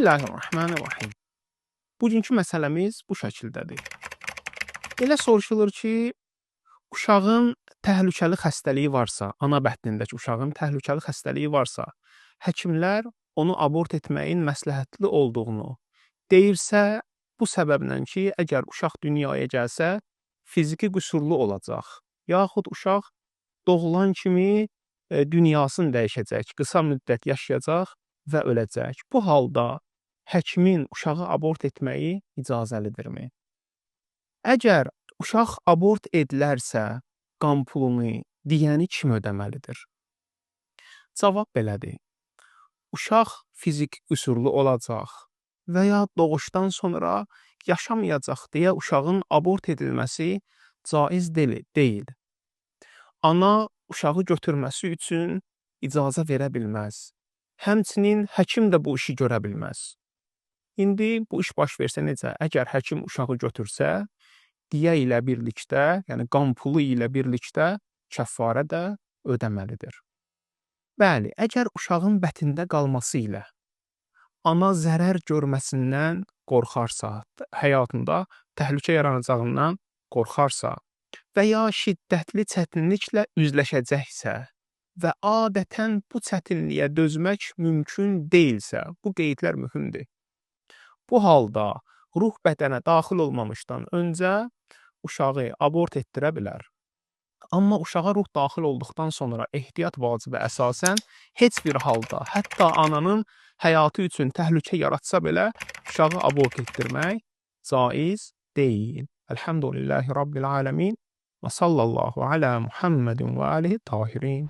Bismillahirrahmanirrahim. Bugünkü məsələmiz bu şəkildədir. Elə soruşulur ki, uşağın təhlükəli xəstəliyi varsa, ana bətnindəki uşağın təhlükəli xəstəliyi varsa, həkimlər onu abort etməyin məsləhətli olduğunu deyirsə, bu səbəblə ki, əgər uşaq dünyaya gəlsə, fiziki qüsurlu olacaq, yaxud uşaq doğulan kimi dünyasını dəyişəcək, qısa müddət yaşayacaq və öləcək. Bu halda həkimin uşağı abort etməyi icazəlidirmi? Əgər uşaq abort edilərsə, qan pulunu, diyəni kim ödəməlidir? Cavab belədir. Uşaq fizik qüsurlu olacaq və ya doğuşdan sonra yaşamayacaq deyə uşağın abort edilməsi caiz deyil. Ana uşağı götürməsi üçün icazə verə bilməz. Həmçinin həkim də bu işi görə bilməz. İndi bu iş baş versə necə? Əgər həkim uşağı götürsə, diyə ilə birlikdə, yəni qan pulu ilə birlikdə kəffarə də ödəməlidir. Bəli, əgər uşağın bətində qalması ilə ana zərər görməsindən qorxarsa, həyatında təhlükə yaranacağından qorxarsa və ya şiddətli çətinliklə üzləşəcəksə və adətən bu çətinliyə dözmək mümkün deyilsə, bu qeydlər mühümdür. Bu halda ruh bədənə daxil olmamışdan öncə uşağı abort etdirə bilər. Amma uşağa ruh daxil olduqdan sonra ehtiyat vacibi əsasən heç bir halda, hətta ananın həyatı üçün təhlükə yaratsa belə uşağı abort etdirmək caiz deyil. Elhamdülillahi Rabbil aləmin və sallallahu alə Muhammedin və alihi tahirin.